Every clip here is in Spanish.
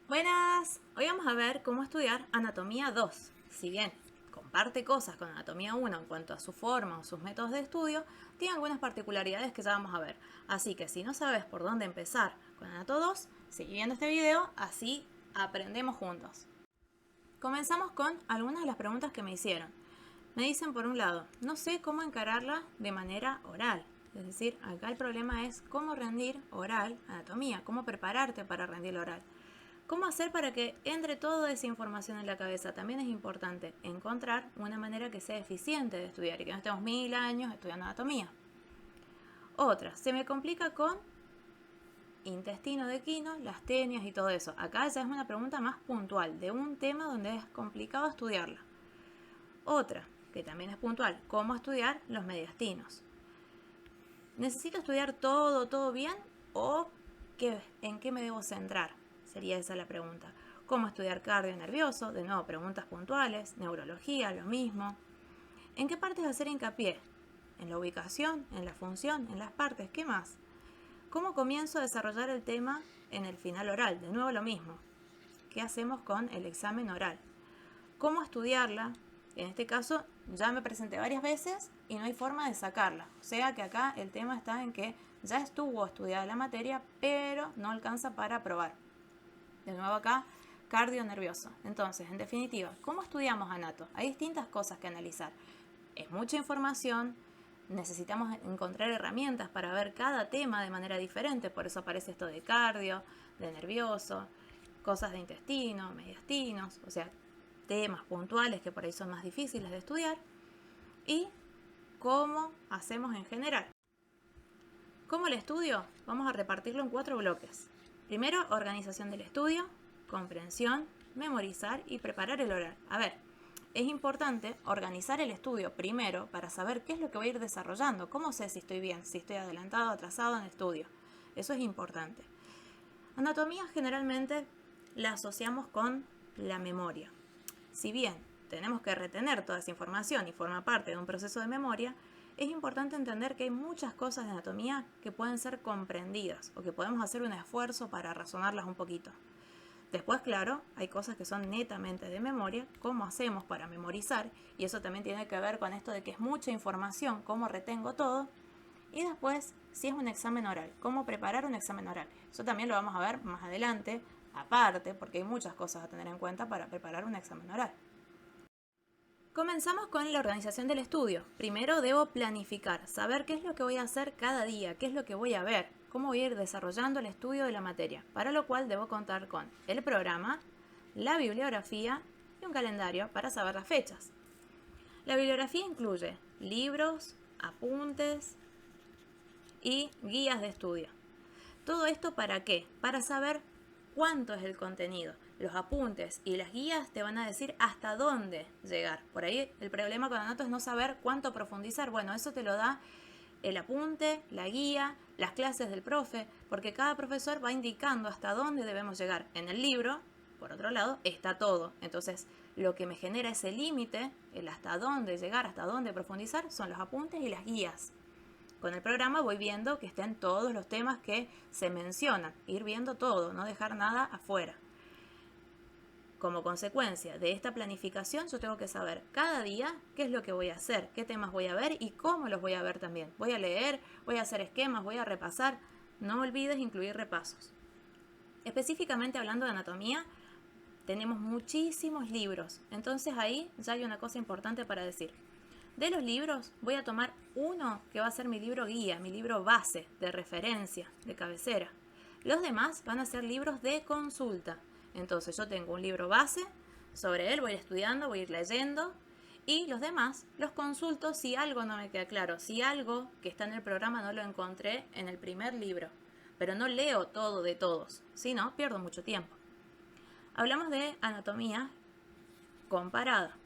Buenas, hoy vamos a ver cómo estudiar Anatomía 2. Si bien comparte cosas con Anatomía 1 en cuanto a su forma o sus métodos de estudio, tiene algunas particularidades que ya vamos a ver. Así que si no sabes por dónde empezar con Anato 2, sigue viendo este video, así aprendemos juntos. Comenzamos con algunas de las preguntas que me hicieron. Me dicen por un lado, no sé cómo encararla de manera oral. Es decir, acá el problema es cómo rendir oral anatomía, cómo prepararte para rendir oral. ¿Cómo hacer para que entre toda esa información en la cabeza? También es importante encontrar una manera que sea eficiente de estudiar y que no estemos 1000 años estudiando anatomía. Otra, se me complica con intestino de equino, las tenias y todo eso. Acá ya es una pregunta más puntual de un tema donde es complicado estudiarla. Otra, que también es puntual, ¿cómo estudiar los mediastinos? ¿Necesito estudiar todo bien o en qué me debo centrar? Sería esa la pregunta. ¿Cómo estudiar cardio nervioso? De nuevo, preguntas puntuales. Neurología, lo mismo. ¿En qué partes hacer hincapié? ¿En la ubicación? ¿En la función? ¿En las partes? ¿Qué más? ¿Cómo comienzo a desarrollar el tema en el final oral? De nuevo lo mismo. ¿Qué hacemos con el examen oral? ¿Cómo estudiarla? En este caso ya me presenté varias veces y no hay forma de sacarla. O sea que acá el tema está en que ya estuvo estudiada la materia, pero no alcanza para aprobar. De nuevo acá, cardio nervioso. Entonces, en definitiva, ¿cómo estudiamos anato? Hay distintas cosas que analizar. Es mucha información, necesitamos encontrar herramientas para ver cada tema de manera diferente, por eso aparece esto de cardio, de nervioso, cosas de intestino, mediastinos, o sea, temas puntuales que por ahí son más difíciles de estudiar, y cómo hacemos en general. ¿Cómo el estudio? Vamos a repartirlo en 4 bloques. Primero, organización del estudio, comprensión, memorizar y preparar el oral. A ver, es importante organizar el estudio primero para saber qué es lo que voy a ir desarrollando. ¿Cómo sé si estoy bien, si estoy adelantado o atrasado en el estudio? Eso es importante. Anatomía generalmente la asociamos con la memoria. Si bien tenemos que retener toda esa información y forma parte de un proceso de memoria, es importante entender que hay muchas cosas de anatomía que pueden ser comprendidas o que podemos hacer un esfuerzo para razonarlas un poquito. Después, claro, hay cosas que son netamente de memoria, cómo hacemos para memorizar, y eso también tiene que ver con esto de que es mucha información, cómo retengo todo. Y después, si es un examen oral, cómo preparar un examen oral. Eso también lo vamos a ver más adelante, aparte, porque hay muchas cosas a tener en cuenta para preparar un examen oral. Comenzamos con la organización del estudio. Primero debo planificar, saber qué es lo que voy a hacer cada día, qué es lo que voy a ver, cómo voy a ir desarrollando el estudio de la materia, para lo cual debo contar con el programa, la bibliografía y un calendario para saber las fechas. La bibliografía incluye libros, apuntes y guías de estudio. ¿Todo esto para qué? Para saber cuánto es el contenido. Los apuntes y las guías te van a decir hasta dónde llegar. Por ahí el problema con Anato es no saber cuánto profundizar. Bueno, eso te lo da el apunte, la guía, las clases del profe, porque cada profesor va indicando hasta dónde debemos llegar. En el libro, por otro lado, está todo. Entonces, lo que me genera ese límite, el hasta dónde llegar, hasta dónde profundizar, son los apuntes y las guías. Con el programa voy viendo que estén todos los temas que se mencionan, ir viendo todo, no dejar nada afuera. Como consecuencia de esta planificación, yo tengo que saber cada día qué es lo que voy a hacer, qué temas voy a ver y cómo los voy a ver también. Voy a leer, voy a hacer esquemas, voy a repasar. No olvides incluir repasos. Específicamente hablando de anatomía, tenemos muchísimos libros. Entonces ahí ya hay una cosa importante para decir. De los libros voy a tomar uno que va a ser mi libro guía, mi libro base, de referencia, de cabecera. Los demás van a ser libros de consulta. Entonces yo tengo un libro base, sobre él voy a ir estudiando, voy a ir leyendo, y los demás los consulto si algo no me queda claro, si algo que está en el programa no lo encontré en el primer libro. Pero no leo todo de todos, si no pierdo mucho tiempo. Hablamos de anatomía comparada.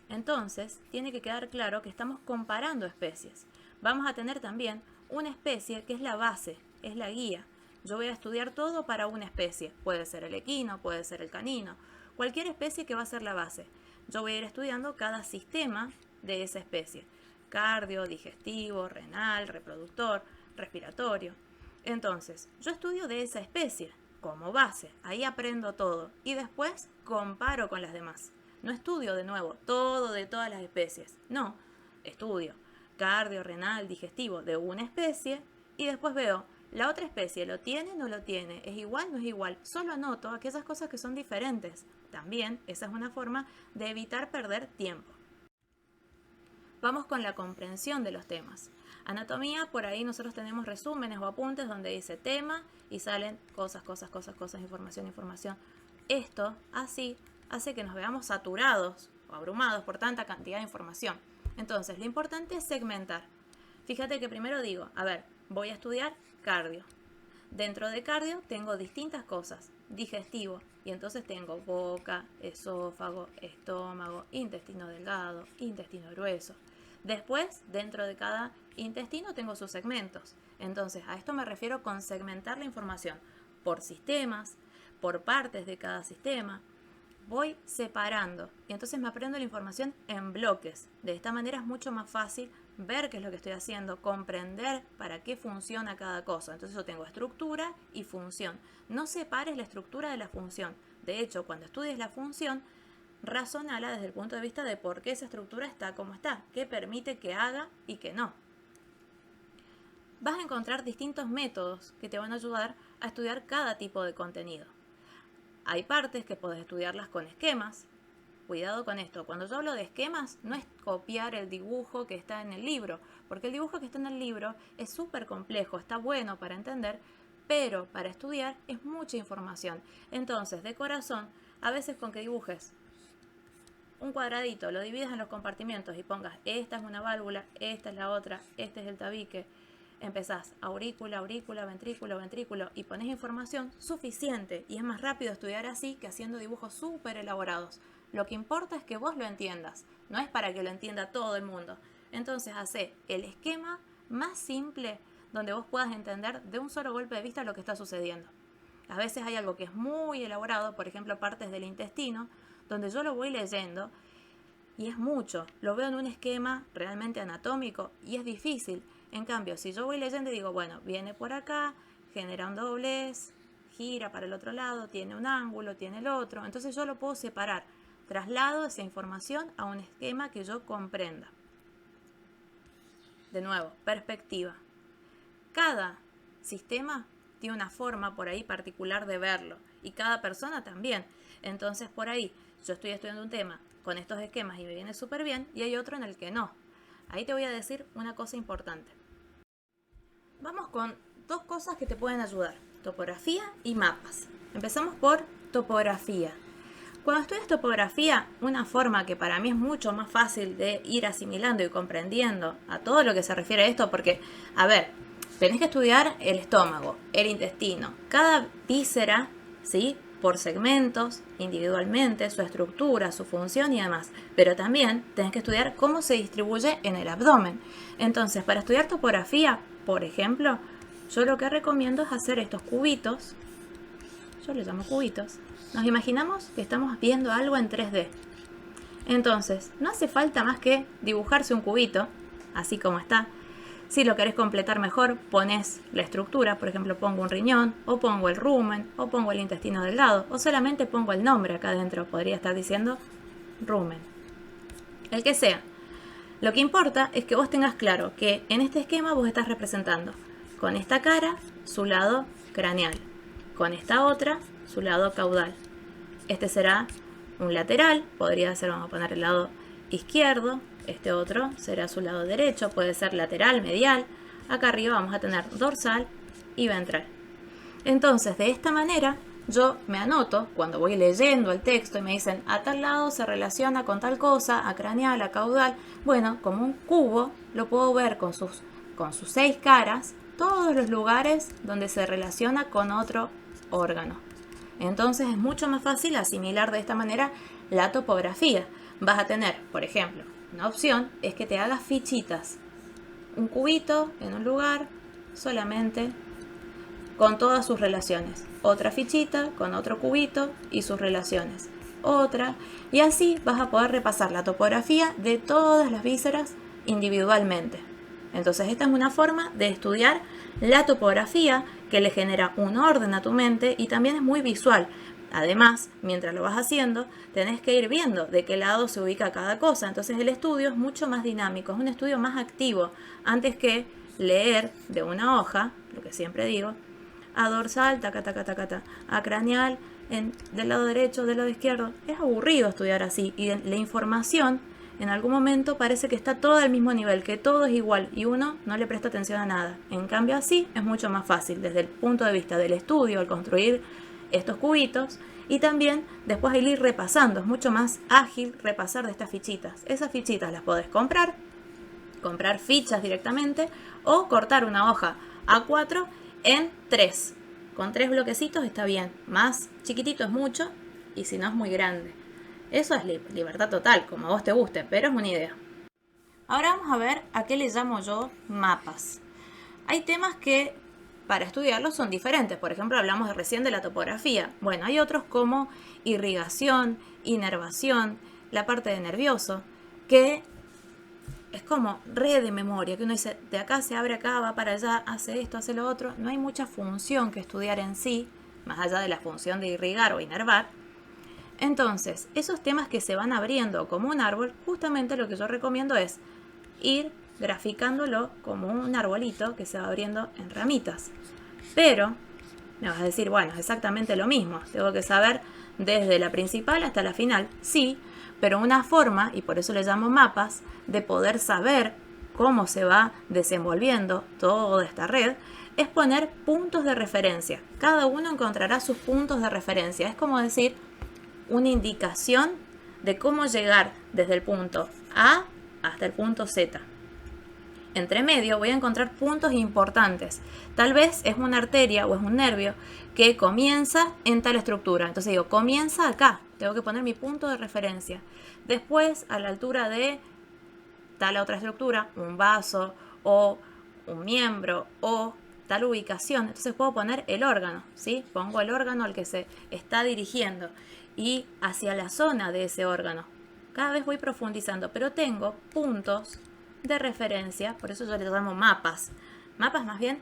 Entonces, tiene que quedar claro que estamos comparando especies. Vamos a tener también una especie que es la base, es la guía. Yo voy a estudiar todo para una especie. Puede ser el equino, puede ser el canino, cualquier especie que va a ser la base. Yo voy a ir estudiando cada sistema de esa especie. Cardio, digestivo, renal, reproductor, respiratorio. Entonces, yo estudio de esa especie. como base. Ahí aprendo todo y después comparo con las demás. No estudio de nuevo todo de todas las especies. No, estudio cardio, renal, digestivo de una especie y después veo, ¿la otra especie lo tiene o no lo tiene? ¿Es igual o no es igual? Solo anoto aquellas cosas que son diferentes. También esa es una forma de evitar perder tiempo. Vamos con la comprensión de los temas. Anatomía, por ahí nosotros tenemos resúmenes o apuntes donde dice tema y salen cosas, información. Esto así hace que nos veamos saturados o abrumados por tanta cantidad de información. Entonces, lo importante es segmentar. Fíjate que primero digo, a ver, voy a estudiar cardio. Dentro de cardio tengo distintas cosas, digestivo, y entonces tengo boca, esófago, estómago, intestino delgado, intestino grueso. Después, dentro de cada intestino tengo sus segmentos. Entonces, a esto me refiero con segmentar la información por sistemas, por partes de cada sistema. Voy separando y entonces me aprendo la información en bloques. De esta manera es mucho más fácil ver qué es lo que estoy haciendo, comprender para qué funciona cada cosa. Entonces yo tengo estructura y función. No separes la estructura de la función. De hecho, cuando estudies la función, razonala desde el punto de vista de por qué esa estructura está como está, qué permite que haga y qué no. Vas a encontrar distintos métodos que te van a ayudar a estudiar cada tipo de contenido. Hay partes que podés estudiarlas con esquemas. Cuidado con esto. Cuando yo hablo de esquemas, no es copiar el dibujo que está en el libro, porque el dibujo que está en el libro es súper complejo, está bueno para entender, pero para estudiar es mucha información. Entonces, de corazón, a veces con que dibujes un cuadradito, lo divides en los compartimientos y pongas, esta es una válvula, esta es la otra, este es el tabique. Empezás aurícula, ventrículo y pones información suficiente y es más rápido estudiar así que haciendo dibujos súper elaborados. Lo que importa es que vos lo entiendas, no es para que lo entienda todo el mundo. Entonces hacé el esquema más simple donde vos puedas entender de un solo golpe de vista lo que está sucediendo. A veces hay algo que es muy elaborado, por ejemplo partes del intestino, donde yo lo voy leyendo y es mucho. Lo veo en un esquema realmente anatómico y es difícil. En cambio, si yo voy leyendo y digo, bueno, viene por acá, genera un doblez, gira para el otro lado, tiene un ángulo, tiene el otro, entonces yo lo puedo separar. Traslado esa información a un esquema que yo comprenda. De nuevo, perspectiva. Cada sistema tiene una forma por ahí particular de verlo y cada persona también. Entonces por ahí yo estoy estudiando un tema con estos esquemas y me viene súper bien y hay otro en el que no. Ahí te voy a decir una cosa importante. Vamos con dos cosas que te pueden ayudar, topografía y mapas. Empezamos por topografía. Cuando estudias topografía, una forma que para mí es mucho más fácil de ir asimilando y comprendiendo a todo lo que se refiere a esto, porque, a ver, tenés que estudiar el estómago, el intestino, cada víscera, ¿sí?, por segmentos, individualmente, su estructura, su función y demás. Pero también tenés que estudiar cómo se distribuye en el abdomen. Entonces, para estudiar topografía, por ejemplo, yo lo que recomiendo es hacer estos cubitos. Yo les llamo cubitos. Nos imaginamos que estamos viendo algo en 3D. Entonces, no hace falta más que dibujarse un cubito, así como está. Si lo querés completar mejor, pones la estructura, por ejemplo, pongo un riñón, o pongo el rumen, o pongo el intestino delgado, o solamente pongo el nombre acá adentro, podría estar diciendo rumen. El que sea. Lo que importa es que vos tengas claro que en este esquema vos estás representando con esta cara su lado craneal, con esta otra su lado caudal. Este será un lateral, podría ser, vamos a poner el lado izquierdo, este otro será su lado derecho, puede ser lateral, medial. Acá arriba vamos a tener dorsal y ventral. Entonces, de esta manera, yo me anoto cuando voy leyendo el texto y me dicen a tal lado se relaciona con tal cosa, a craneal, a caudal. Bueno, como un cubo, lo puedo ver con sus 6 caras, todos los lugares donde se relaciona con otro órgano. Entonces es mucho más fácil asimilar de esta manera la topografía. Vas a tener, por ejemplo, una opción es que te hagas fichitas. Un cubito en un lugar solamente con todas sus relaciones. Otra fichita con otro cubito y sus relaciones. Otra. Y así vas a poder repasar la topografía de todas las vísceras individualmente. Entonces esta es una forma de estudiar la topografía que le genera un orden a tu mente y también es muy visual. Además, mientras lo vas haciendo, tenés que ir viendo de qué lado se ubica cada cosa. Entonces el estudio es mucho más dinámico, es un estudio más activo, antes que leer de una hoja, lo que siempre digo, a dorsal, taca, taca, taca, taca, a craneal, del lado derecho, del lado izquierdo. Es aburrido estudiar así y la información en algún momento parece que está todo al mismo nivel, que todo es igual y uno no le presta atención a nada. En cambio así es mucho más fácil desde el punto de vista del estudio, el construir estos cubitos y también después el ir repasando. Es mucho más ágil repasar de estas fichitas. Esas fichitas las podés comprar fichas directamente o cortar una hoja A4 en 3. Con 3 bloquecitos está bien. Más chiquitito es mucho y si no es muy grande. Eso es libertad total, como a vos te guste, pero es una idea. Ahora vamos a ver a qué le llamo yo mapas. Hay temas que para estudiarlos son diferentes. Por ejemplo, hablamos recién de la topografía. Bueno, hay otros como irrigación, inervación, la parte de nervioso, que es como red de memoria, que uno dice, de acá se abre acá, va para allá, hace esto, hace lo otro. No hay mucha función que estudiar en sí, más allá de la función de irrigar o inervar. Entonces, esos temas que se van abriendo como un árbol, justamente lo que yo recomiendo es ir graficándolo como un arbolito que se va abriendo en ramitas. Pero me vas a decir, bueno, es exactamente lo mismo. Tengo que saber desde la principal hasta la final. Sí, pero una forma, y por eso le llamo mapas, de poder saber cómo se va desenvolviendo toda esta red, es poner puntos de referencia. Cada uno encontrará sus puntos de referencia. Es como decir una indicación de cómo llegar desde el punto A hasta el punto Z. Entre medio voy a encontrar puntos importantes. Tal vez es una arteria o es un nervio que comienza en tal estructura. Entonces digo, comienza acá. Tengo que poner mi punto de referencia. Después, a la altura de tal otra estructura, un vaso o un miembro o tal ubicación. Entonces puedo poner el órgano, ¿sí? Pongo el órgano al que se está dirigiendo y hacia la zona de ese órgano. Cada vez voy profundizando, pero tengo puntos de referencia, por eso yo les llamo mapas. Mapas más bien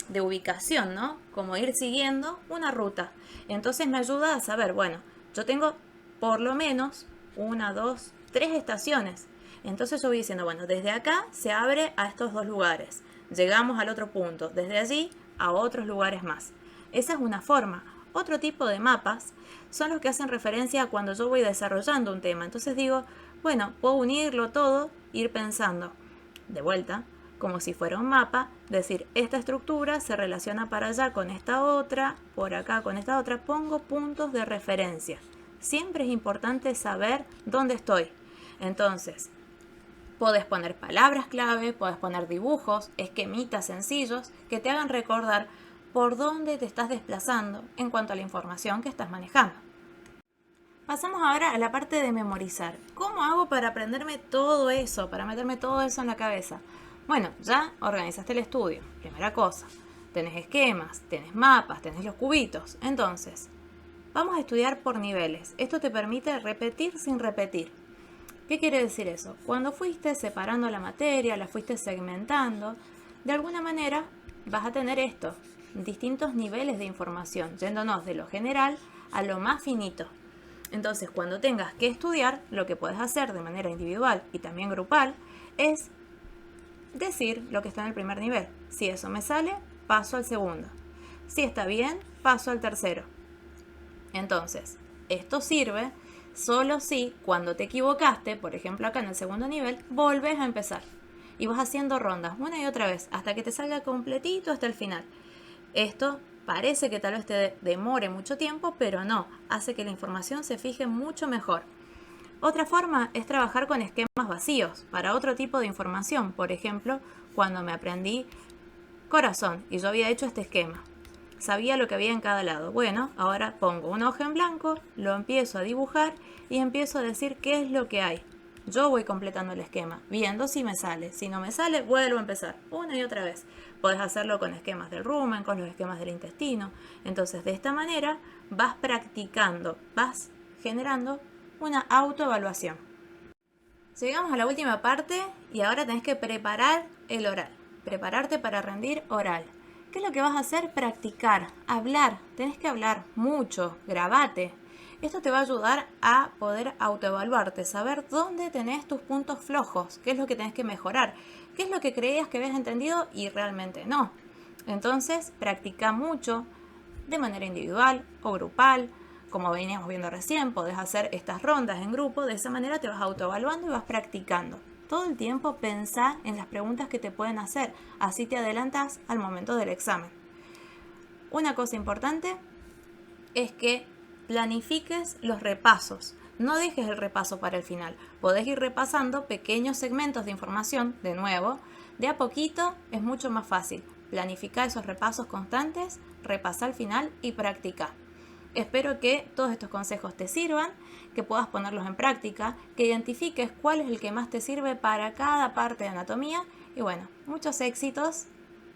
de ubicación, ¿no? Como ir siguiendo una ruta. Entonces me ayuda a saber, bueno, yo tengo por lo menos 1, 2, 3 estaciones. Entonces yo voy diciendo, bueno, desde acá se abre a estos 2 lugares. Llegamos al otro punto, desde allí a otros lugares más. Esa es una forma. Otro tipo de mapas son los que hacen referencia a cuando yo voy desarrollando un tema. Entonces digo, bueno, puedo unirlo todo, ir pensando de vuelta, como si fuera un mapa, decir, esta estructura se relaciona para allá con esta otra, por acá con esta otra, pongo puntos de referencia. Siempre es importante saber dónde estoy. Entonces, podés poner palabras clave, podés poner dibujos, esquemitas sencillos que te hagan recordar por dónde te estás desplazando en cuanto a la información que estás manejando. Pasamos ahora a la parte de memorizar. ¿Cómo hago para aprenderme todo eso, para meterme todo eso en la cabeza? Bueno, ya organizaste el estudio, primera cosa. Tenés esquemas, tenés mapas, tenés los cubitos. Entonces, vamos a estudiar por niveles. Esto te permite repetir sin repetir. ¿Qué quiere decir eso? Cuando fuiste separando la materia, la fuiste segmentando, de alguna manera vas a tener esto, distintos niveles de información, yéndonos de lo general a lo más finito. Entonces, cuando tengas que estudiar, lo que puedes hacer de manera individual y también grupal es decir lo que está en el primer nivel. Si eso me sale, paso al segundo. Si está bien, paso al tercero. Entonces, esto sirve solo si cuando te equivocaste, por ejemplo acá en el segundo nivel, volves a empezar. Y vas haciendo rondas una y otra vez hasta que te salga completito hasta el final. Esto parece que tal vez te demore mucho tiempo, pero no, hace que la información se fije mucho mejor. Otra forma es trabajar con esquemas vacíos para otro tipo de información. Por ejemplo, cuando me aprendí corazón y yo había hecho este esquema. Sabía lo que había en cada lado. Bueno, ahora pongo una hoja en blanco, lo empiezo a dibujar y empiezo a decir qué es lo que hay. Yo voy completando el esquema, viendo si me sale. Si no me sale, vuelvo a empezar una y otra vez. Podés hacerlo con esquemas del rumen, con los esquemas del intestino. Entonces, de esta manera vas practicando, vas generando una autoevaluación. Llegamos a la última parte y ahora tenés que preparar el oral. Prepararte para rendir oral. ¿Qué es lo que vas a hacer? Practicar, hablar. Tenés que hablar mucho, grabate. Esto te va a ayudar a poder autoevaluarte, saber dónde tenés tus puntos flojos, qué es lo que tenés que mejorar, qué es lo que creías que habías entendido y realmente no. Entonces, practica mucho de manera individual o grupal. Como veníamos viendo recién, podés hacer estas rondas en grupo, de esa manera te vas autoevaluando y vas practicando. Todo el tiempo pensá en las preguntas que te pueden hacer, así te adelantas al momento del examen. Una cosa importante es que planifiques los repasos. No dejes el repaso para el final. Podés ir repasando pequeños segmentos de información, de nuevo. De a poquito es mucho más fácil. Planifica esos repasos constantes, repasa al final y practica. Espero que todos estos consejos te sirvan, que puedas ponerlos en práctica, que identifiques cuál es el que más te sirve para cada parte de anatomía. Y bueno, muchos éxitos.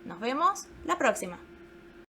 Nos vemos la próxima.